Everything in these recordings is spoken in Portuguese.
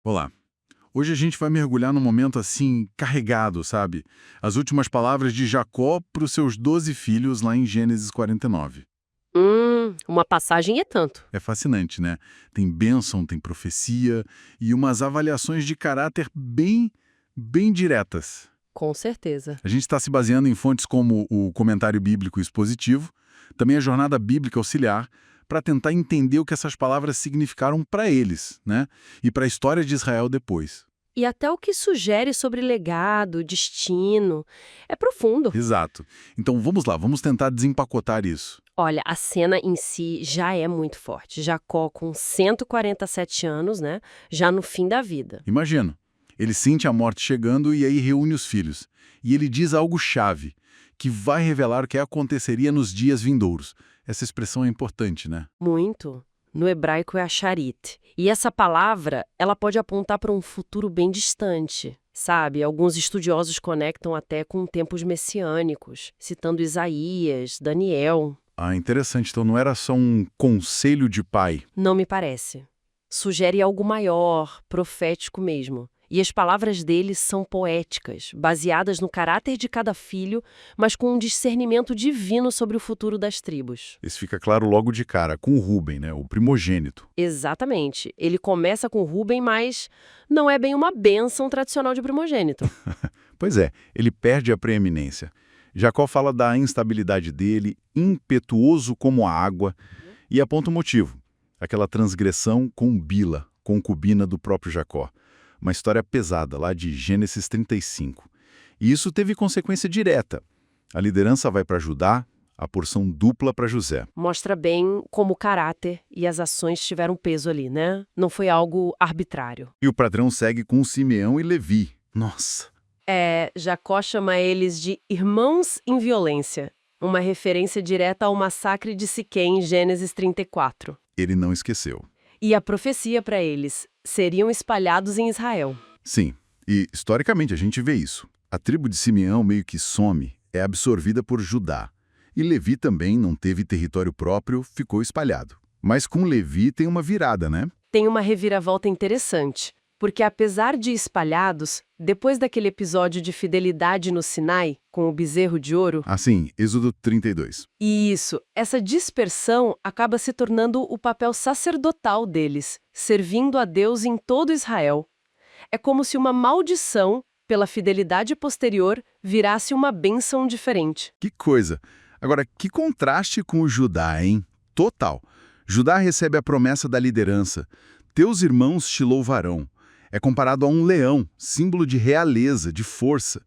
Olá. Hoje a gente vai mergulhar num momento assim, carregado, sabe? As últimas palavras de Jacó para os seus 12 filhos lá em Gênesis 49. Uma passagem é tanto. É fascinante, né? Tem bênção, tem profecia e umas avaliações de caráter bem diretas. Com certeza. A gente está se baseando em fontes como o comentário bíblico expositivo, também a jornada bíblica auxiliar, para tentar entender o que essas palavras significaram para eles, né? E para a história de Israel depois. E até o que sugere sobre legado, destino. É profundo. Exato. Então vamos lá, vamos tentar desempacotar isso. Olha, a cena em si já é muito forte. Jacó com 147 anos, né? Já no fim da vida. Imagina, ele sente a morte chegando e aí reúne os filhos. E ele diz algo chave, que vai revelar o que aconteceria nos dias vindouros. Essa expressão é importante, né? Muito. No hebraico é a charit. E essa palavra, ela pode apontar para um futuro bem distante. Sabe, alguns estudiosos conectam até com tempos messiânicos, citando Isaías, Daniel. Ah, interessante. Então não era só um conselho de pai. Não me parece. Sugere algo maior, profético mesmo. E as palavras dele são poéticas, baseadas no caráter de cada filho, mas com um discernimento divino sobre o futuro das tribos. Isso fica claro logo de cara, com o Rúben, né? O primogênito. Exatamente. Ele começa com Rúben, mas não é bem uma bênção tradicional de primogênito. Pois é, ele perde a preeminência. Jacó fala da instabilidade dele, impetuoso como a água, e aponta o motivo. Aquela transgressão com Bila, concubina do próprio Jacó. Uma história pesada, lá de Gênesis 35. E isso teve consequência direta. A liderança vai para Judá, a porção dupla para José. Mostra bem como o caráter e as ações tiveram peso ali, né? Não foi algo arbitrário. E o padrão segue com Simeão e Levi. Nossa! Jacó chama eles de irmãos em violência, uma referência direta ao massacre de Siquém em Gênesis 34. Ele não esqueceu. E a profecia para eles: seriam espalhados em Israel. Sim, e historicamente a gente vê isso. A tribo de Simeão meio que some, é absorvida por Judá. E Levi também não teve território próprio, ficou espalhado. Mas com Levi tem uma virada, né? Tem uma reviravolta interessante, porque apesar de espalhados, depois daquele episódio de fidelidade no Sinai, com o bezerro de ouro... Assim, Êxodo 32. Isso, essa dispersão acaba se tornando o papel sacerdotal deles, servindo a Deus em todo Israel. É como se uma maldição, pela fidelidade posterior, virasse uma bênção diferente. Que coisa! Agora, que contraste com o Judá, hein? Total. Judá recebe a promessa da liderança. Teus irmãos te louvarão. É comparado a um leão, símbolo de realeza, de força.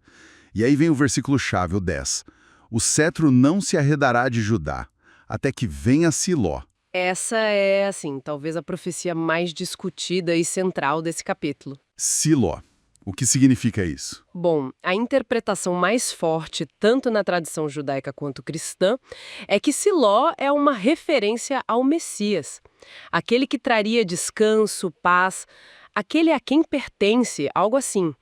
E aí vem o versículo-chave, o 10. O cetro não se arredará de Judá, até que venha Siló. Essa é, talvez a profecia mais discutida e central desse capítulo. Siló. O que significa isso? Bom, a interpretação mais forte, tanto na tradição judaica quanto cristã, é que Siló é uma referência ao Messias, aquele que traria descanso, paz, aquele a quem pertence, algo assim,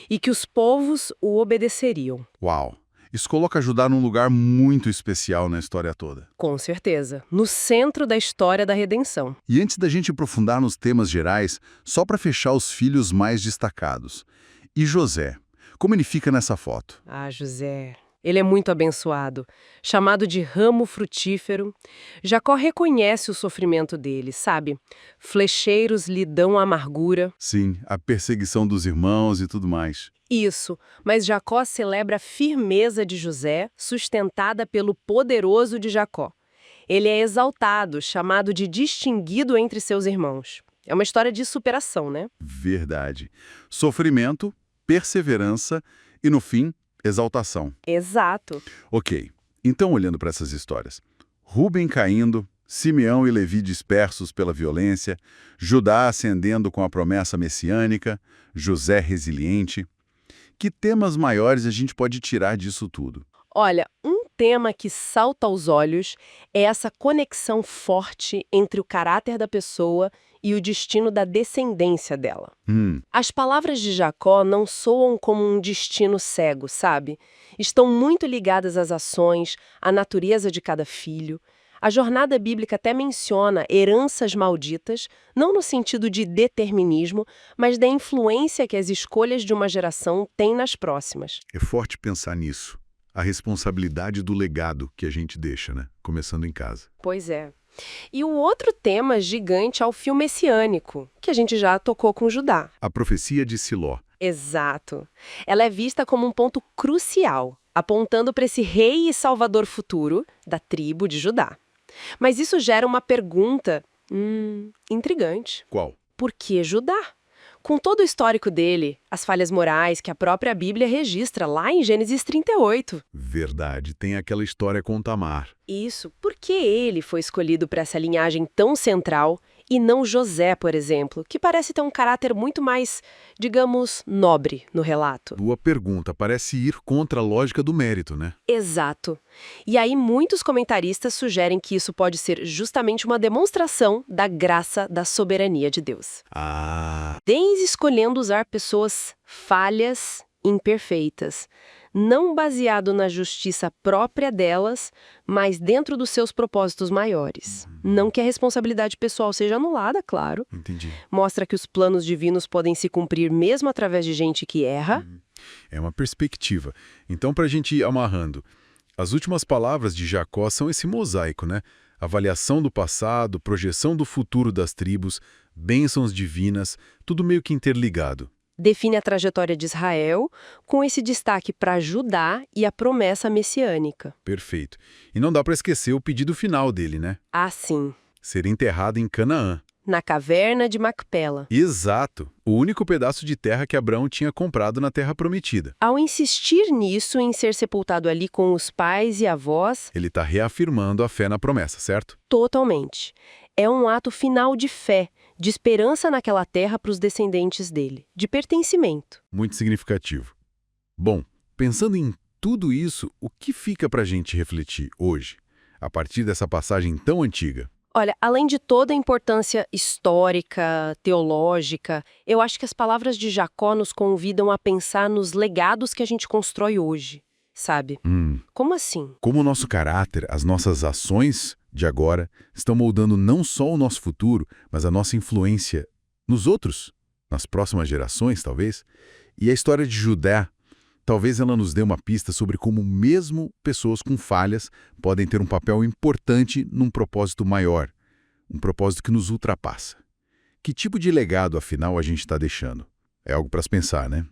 e que os povos o obedeceriam. Uau! Isso coloca Judá num lugar muito especial na história toda. Com certeza, no centro da história da redenção. E antes da gente aprofundar nos temas gerais, só para fechar os filhos mais destacados. E José? Como ele fica nessa foto? Ah, José... Ele é muito abençoado, chamado de ramo frutífero. Jacó reconhece o sofrimento dele, sabe? Flecheiros lhe dão amargura. Sim, a perseguição dos irmãos e tudo mais. Isso, mas Jacó celebra a firmeza de José, sustentada pelo poderoso de Jacó. Ele é exaltado, chamado de distinguido entre seus irmãos. É uma história de superação, né? Verdade. Sofrimento, perseverança e, no fim, exaltação. Exato. Ok, então olhando para essas histórias. Rúben caindo, Simeão e Levi dispersos pela violência, Judá ascendendo com a promessa messiânica, José resiliente. Que temas maiores a gente pode tirar disso tudo? Olha, um tema que salta aos olhos é essa conexão forte entre o caráter da pessoa e o destino da descendência dela. As palavras de Jacó não soam como um destino cego, sabe? Estão muito ligadas às ações, à natureza de cada filho. A jornada bíblica até menciona heranças malditas, não no sentido de determinismo, mas da influência que as escolhas de uma geração têm nas próximas. É forte pensar nisso. A responsabilidade do legado que a gente deixa, né? Começando em casa. Pois é. E o outro tema gigante é o fio messiânico, que a gente já tocou com Judá. A profecia de Siló. Exato. Ela é vista como um ponto crucial, apontando para esse rei e salvador futuro da tribo de Judá. Mas isso gera uma pergunta, intrigante. Qual? Por que Judá? Com todo o histórico dele, as falhas morais que a própria Bíblia registra lá em Gênesis 38. Verdade, tem aquela história com Tamar. Isso, por que ele foi escolhido para essa linhagem tão central e não José, por exemplo, que parece ter um caráter muito mais, digamos, nobre no relato? Boa pergunta, parece ir contra a lógica do mérito, né? Exato. E aí muitos comentaristas sugerem que isso pode ser justamente uma demonstração da graça da soberania de Deus. Desde escolhendo usar pessoas falhas, imperfeitas, não baseado na justiça própria delas, mas dentro dos seus propósitos maiores. Não que a responsabilidade pessoal seja anulada, claro. Entendi. Mostra que os planos divinos podem se cumprir mesmo através de gente que erra. É uma perspectiva. Então, para a gente ir amarrando, as últimas palavras de Jacó são esse mosaico, né? Avaliação do passado, projeção do futuro das tribos, bênçãos divinas, tudo meio que interligado. Define a trajetória de Israel, com esse destaque para Judá e a promessa messiânica. Perfeito. E não dá para esquecer o pedido final dele, né? Assim, Ser enterrado em Canaã. na caverna de Macpela. Exato. O único pedaço de terra que Abraão tinha comprado na Terra Prometida. Ao insistir nisso, em ser sepultado ali com os pais e avós, Ele está reafirmando a fé na promessa, certo? totalmente. É um ato final de fé, de esperança naquela terra para os descendentes dele, de pertencimento. Muito significativo. Bom, pensando em tudo isso, o que fica para a gente refletir hoje, a partir dessa passagem tão antiga? Olha, além de toda a importância histórica, teológica, eu acho que as palavras de Jacó nos convidam a pensar nos legados que a gente constrói hoje, sabe? Como assim? Como o nosso caráter, as nossas ações de agora estão moldando não só o nosso futuro, mas a nossa influência nos outros, nas próximas gerações, talvez? E a história de Judá, talvez ela nos dê uma pista sobre como mesmo pessoas com falhas podem ter um papel importante num propósito maior, um propósito que nos ultrapassa. Que tipo de legado, afinal, a gente está deixando? É algo para se pensar, né?